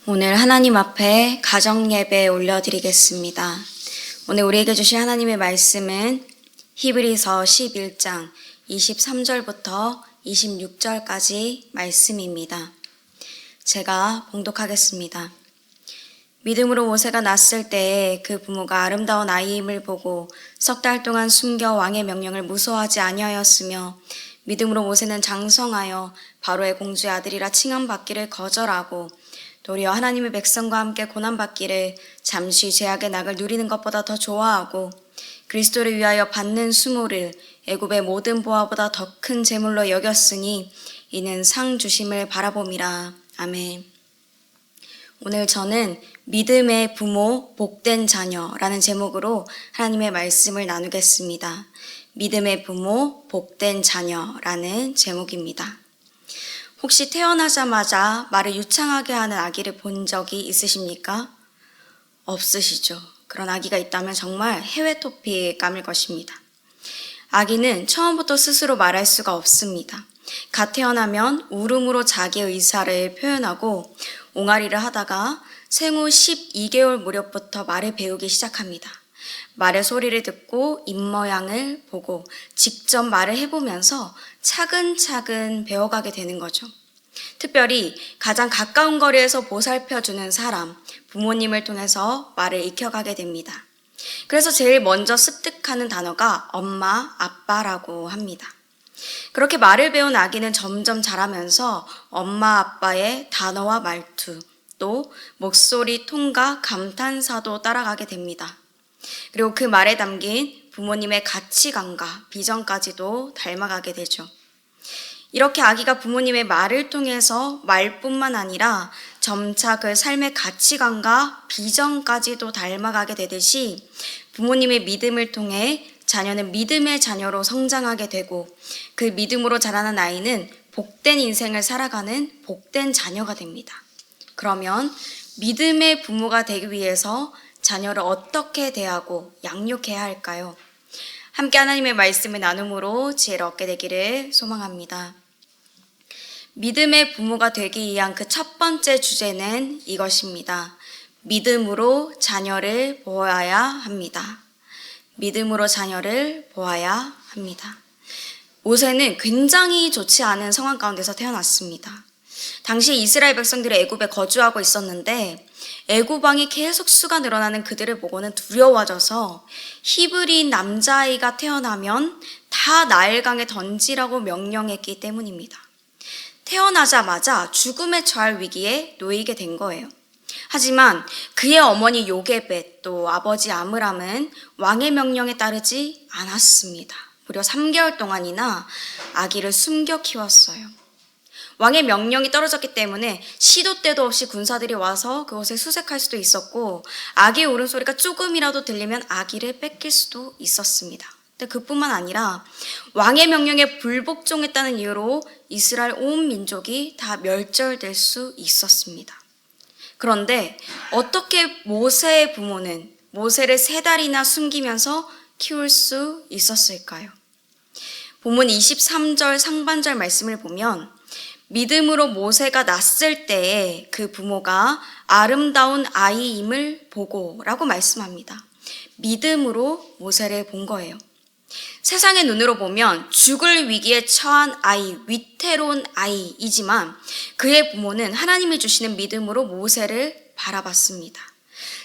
오늘 하나님 앞에 가정예배 올려드리겠습니다. 오늘 우리에게 주신 하나님의 말씀은 히브리서 11장 23절부터 26절까지 말씀입니다. 제가 봉독하겠습니다. 믿음으로 모세가 낳았을 때에 그 부모가 아름다운 아이임을 보고 석 달 동안 숨겨 왕의 명령을 무서워하지 아니하였으며 믿음으로 모세는 장성하여 바로의 공주의 아들이라 칭함받기를 거절하고 도리어 하나님의 백성과 함께 고난받기를 잠시 죄악의 낙을 누리는 것보다 더 좋아하고 그리스도를 위하여 받는 수모를 애굽의 모든 보화보다 더 큰 재물로 여겼으니 이는 상 주심을 바라봄이라. 아멘. 오늘 저는 믿음의 부모 복된 자녀라는 제목으로 하나님의 말씀을 나누겠습니다. 믿음의 부모 복된 자녀라는 제목입니다. 혹시 태어나자마자 말을 유창하게 하는 아기를 본 적이 있으십니까? 없으시죠? 그런 아기가 있다면 정말 해외 토픽감일 것입니다. 아기는 처음부터 스스로 말할 수가 없습니다. 갓 태어나면 울음으로 자기의 의사를 표현하고 옹알이를 하다가 생후 12개월 무렵부터 말을 배우기 시작합니다. 말의 소리를 듣고 입모양을 보고 직접 말을 해보면서 차근차근 배워가게 되는 거죠. 특별히 가장 가까운 거리에서 보살펴주는 사람, 부모님을 통해서 말을 익혀가게 됩니다. 그래서 제일 먼저 습득하는 단어가 엄마, 아빠라고 합니다. 그렇게 말을 배운 아기는 점점 자라면서 엄마, 아빠의 단어와 말투, 또 목소리 톤과 감탄사도 따라가게 됩니다. 그리고 그 말에 담긴 부모님의 가치관과 비전까지도 닮아가게 되죠. 이렇게 아기가 부모님의 말을 통해서 말뿐만 아니라 점차 그 삶의 가치관과 비전까지도 닮아가게 되듯이 부모님의 믿음을 통해 자녀는 믿음의 자녀로 성장하게 되고 그 믿음으로 자라는 아이는 복된 인생을 살아가는 복된 자녀가 됩니다. 그러면 믿음의 부모가 되기 위해서 자녀를 어떻게 대하고 양육해야 할까요? 함께 하나님의 말씀을 나눔으로 지혜를 얻게 되기를 소망합니다. 믿음의 부모가 되기 위한 그 첫 번째 주제는 이것입니다. 믿음으로 자녀를 보아야 합니다. 믿음으로 자녀를 보아야 합니다. 모세는 굉장히 좋지 않은 상황 가운데서 태어났습니다. 당시 이스라엘 백성들이 애굽에 거주하고 있었는데 애굽 왕이 계속 수가 늘어나는 그들을 보고는 두려워져서 히브리 남자아이가 태어나면 다 나일강에 던지라고 명령했기 때문입니다. 태어나자마자 죽음에 처할 위기에 놓이게 된 거예요. 하지만 그의 어머니 요게벳 또 아버지 아므람은 왕의 명령에 따르지 않았습니다. 무려 3개월 동안이나 아기를 숨겨 키웠어요. 왕의 명령이 떨어졌기 때문에 시도 때도 없이 군사들이 와서 그것을 수색할 수도 있었고 아기의 울음소리가 조금이라도 들리면 아기를 뺏길 수도 있었습니다. 근데 그뿐만 아니라 왕의 명령에 불복종했다는 이유로 이스라엘 온 민족이 다 멸절될 수 있었습니다. 그런데 어떻게 모세의 부모는 모세를 3달이나 숨기면서 키울 수 있었을까요? 본문 23절 상반절 말씀을 보면 믿음으로 모세가 낳았을 때에 그 부모가 아름다운 아이임을 보고 라고 말씀합니다. 믿음으로 모세를 본 거예요. 세상의 눈으로 보면 죽을 위기에 처한 아이, 위태로운 아이이지만 그의 부모는 하나님이 주시는 믿음으로 모세를 바라봤습니다.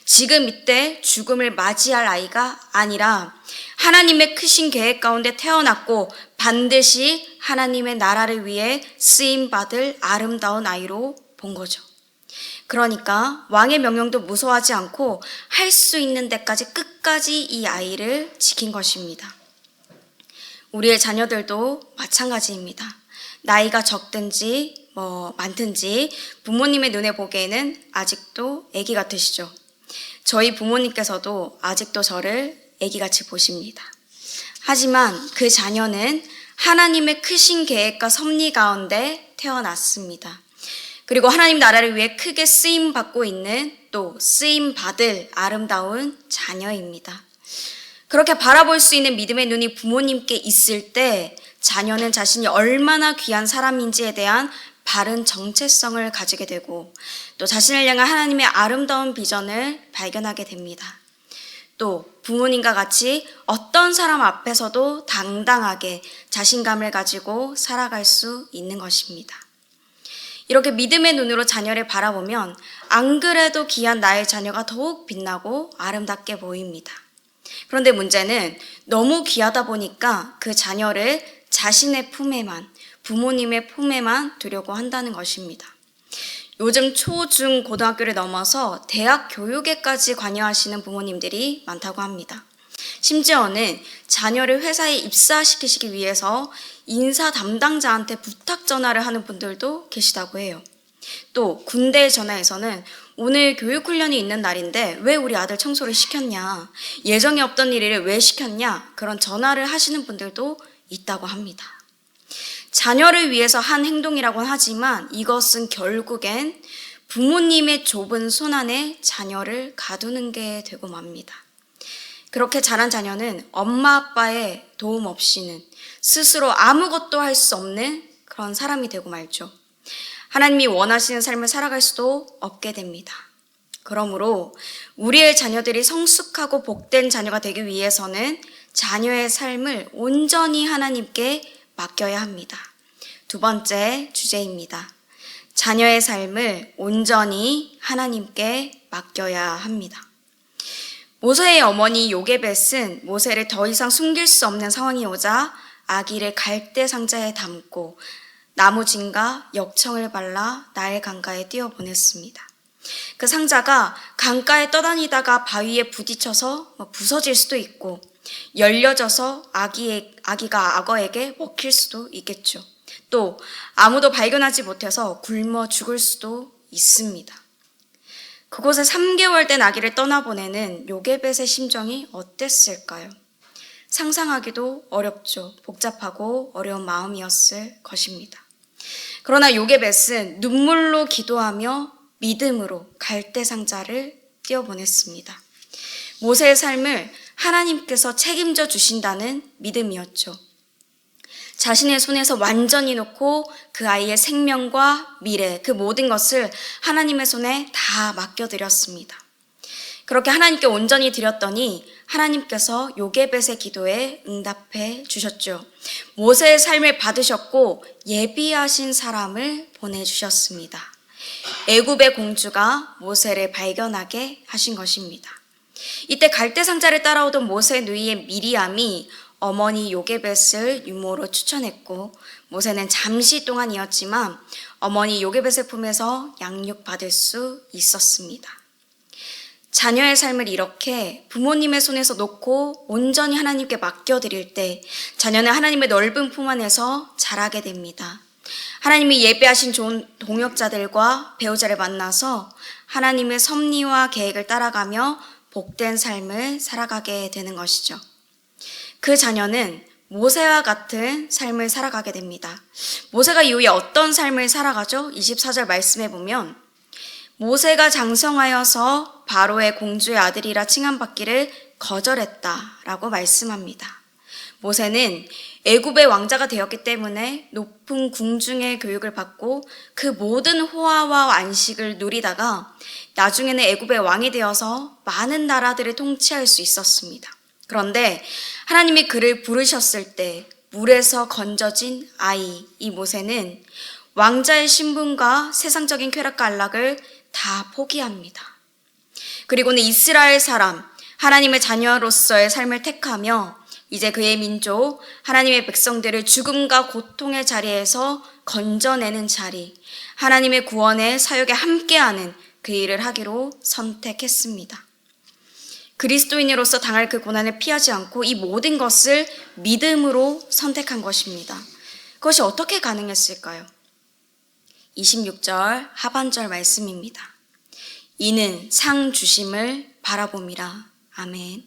지금 이때 죽음을 맞이할 아이가 아니라 하나님의 크신 계획 가운데 태어났고 반드시 하나님의 나라를 위해 쓰임받을 아름다운 아이로 본 거죠. 그러니까 왕의 명령도 무서워하지 않고 할 수 있는 데까지 끝까지 이 아이를 지킨 것입니다. 우리의 자녀들도 마찬가지입니다. 나이가 적든지 많든지 부모님의 눈에 보기에는 아직도 아기 같으시죠. 저희 부모님께서도 아직도 저를 아기같이 보십니다. 하지만 그 자녀는 하나님의 크신 계획과 섭리 가운데 태어났습니다. 그리고 하나님 나라를 위해 크게 쓰임받고 있는 또 쓰임받을 아름다운 자녀입니다. 그렇게 바라볼 수 있는 믿음의 눈이 부모님께 있을 때 자녀는 자신이 얼마나 귀한 사람인지에 대한 바른 정체성을 가지게 되고 또 자신을 향한 하나님의 아름다운 비전을 발견하게 됩니다. 또 부모님과 같이 어떤 사람 앞에서도 당당하게 자신감을 가지고 살아갈 수 있는 것입니다. 이렇게 믿음의 눈으로 자녀를 바라보면 안 그래도 귀한 나의 자녀가 더욱 빛나고 아름답게 보입니다. 그런데 문제는 너무 귀하다 보니까 그 자녀를 자신의 품에만, 부모님의 품에만 두려고 한다는 것입니다. 요즘 초, 중, 고등학교를 넘어서 대학 교육에까지 관여하시는 부모님들이 많다고 합니다. 심지어는 자녀를 회사에 입사시키시기 위해서 인사 담당자한테 부탁 전화를 하는 분들도 계시다고 해요. 또 군대 전화에서는 오늘 교육훈련이 있는 날인데 왜 우리 아들 청소를 시켰냐, 예정에 없던 일을 왜 시켰냐, 그런 전화를 하시는 분들도 있다고 합니다. 자녀를 위해서 한 행동이라고는 하지만 이것은 결국엔 부모님의 좁은 손 안에 자녀를 가두는 게 되고 맙니다. 그렇게 자란 자녀는 엄마 아빠의 도움 없이는 스스로 아무것도 할 수 없는 그런 사람이 되고 말죠. 하나님이 원하시는 삶을 살아갈 수도 없게 됩니다. 그러므로 우리의 자녀들이 성숙하고 복된 자녀가 되기 위해서는 자녀의 삶을 온전히 하나님께 맡겨야 합니다. 두 번째 주제입니다. 자녀의 삶을 온전히 하나님께 맡겨야 합니다. 모세의 어머니 요게벳은 모세를 더 이상 숨길 수 없는 상황이 오자 아기를 갈대 상자에 담고 나무진과 역청을 발라 나일 강가에 띄워보냈습니다. 그 상자가 강가에 떠다니다가 바위에 부딪혀서 부서질 수도 있고 열려져서 아기가 악어에게 먹힐 수도 있겠죠. 또 아무도 발견하지 못해서 굶어 죽을 수도 있습니다. 그곳에 3개월 된 아기를 떠나보내는 요게벳의 심정이 어땠을까요? 상상하기도 어렵죠. 복잡하고 어려운 마음이었을 것입니다. 그러나 요게벳은 눈물로 기도하며 믿음으로 갈대 상자를 띄워보냈습니다. 모세의 삶을 하나님께서 책임져 주신다는 믿음이었죠. 자신의 손에서 완전히 놓고 그 아이의 생명과 미래, 그 모든 것을 하나님의 손에 다 맡겨드렸습니다. 그렇게 하나님께 온전히 드렸더니 하나님께서 요게벳의 기도에 응답해 주셨죠. 모세의 삶을 받으셨고 예비하신 사람을 보내주셨습니다. 애굽의 공주가 모세를 발견하게 하신 것입니다. 이때 갈대 상자를 따라오던 모세 누이의 미리암이 어머니 요게벳을 유모로 추천했고 모세는 잠시 동안이었지만 어머니 요게벳의 품에서 양육받을 수 있었습니다. 자녀의 삶을 이렇게 부모님의 손에서 놓고 온전히 하나님께 맡겨드릴 때 자녀는 하나님의 넓은 품 안에서 자라게 됩니다. 하나님이 예배하신 좋은 동역자들과 배우자를 만나서 하나님의 섭리와 계획을 따라가며 복된 삶을 살아가게 되는 것이죠. 그 자녀는 모세와 같은 삶을 살아가게 됩니다. 모세가 이후에 어떤 삶을 살아가죠? 24절 말씀해 보면 모세가 장성하여서 바로의 공주의 아들이라 칭함받기를 거절했다라고 말씀합니다. 모세는 애굽의 왕자가 되었기 때문에 높은 궁중의 교육을 받고 그 모든 호화와 안식을 누리다가 나중에는 애굽의 왕이 되어서 많은 나라들을 통치할 수 있었습니다. 그런데 하나님이 그를 부르셨을 때 물에서 건져진 아이 이 모세는 왕자의 신분과 세상적인 쾌락과 안락을 다 포기합니다. 그리고는 이스라엘 사람, 하나님의 자녀로서의 삶을 택하며 이제 그의 민족, 하나님의 백성들을 죽음과 고통의 자리에서 건져내는 자리, 하나님의 구원의 사역에 함께하는 그 일을 하기로 선택했습니다. 그리스도인으로서 당할 그 고난을 피하지 않고 이 모든 것을 믿음으로 선택한 것입니다. 그것이 어떻게 가능했을까요? 26절 하반절 말씀입니다. 이는 상 주심을 바라봄이라. 아멘.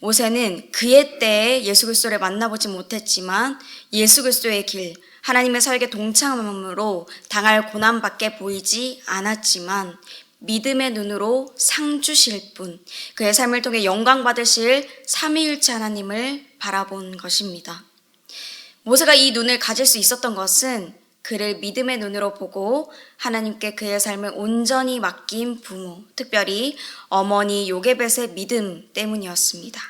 모세는 그의 때에 예수 그리스도를 만나보지 못했지만 예수 그리스도의 길, 하나님의 사역에 동참함으로 당할 고난밖에 보이지 않았지만 믿음의 눈으로 상 주실 분, 그의 삶을 통해 영광 받으실 삼위일체 하나님을 바라본 것입니다. 모세가 이 눈을 가질 수 있었던 것은 그를 믿음의 눈으로 보고 하나님께 그의 삶을 온전히 맡긴 부모, 특별히 어머니 요게벳의 믿음 때문이었습니다.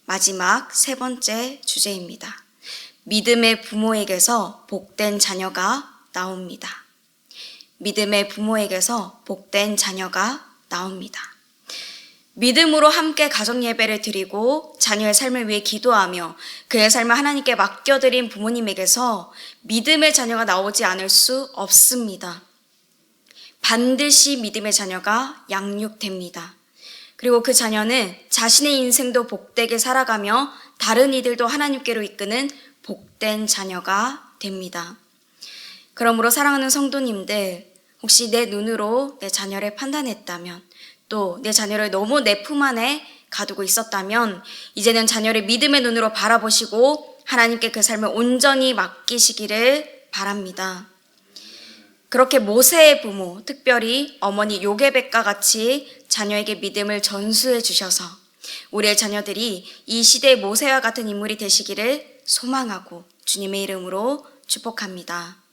마지막 세 번째 주제입니다. 믿음의 부모에게서 복된 자녀가 나옵니다. 믿음의 부모에게서 복된 자녀가 나옵니다. 믿음으로 함께 가정 예배를 드리고 자녀의 삶을 위해 기도하며 그의 삶을 하나님께 맡겨드린 부모님에게서 믿음의 자녀가 나오지 않을 수 없습니다. 반드시 믿음의 자녀가 양육됩니다. 그리고 그 자녀는 자신의 인생도 복되게 살아가며 다른 이들도 하나님께로 이끄는 복된 자녀가 됩니다. 그러므로 사랑하는 성도님들, 혹시 내 눈으로 내 자녀를 판단했다면, 또 내 자녀를 너무 내 품 안에 가두고 있었다면 이제는 자녀를 믿음의 눈으로 바라보시고 하나님께 그 삶을 온전히 맡기시기를 바랍니다. 그렇게 모세의 부모, 특별히 어머니 요게벳과 같이 자녀에게 믿음을 전수해 주셔서 우리의 자녀들이 이 시대의 모세와 같은 인물이 되시기를 소망하고 주님의 이름으로 축복합니다.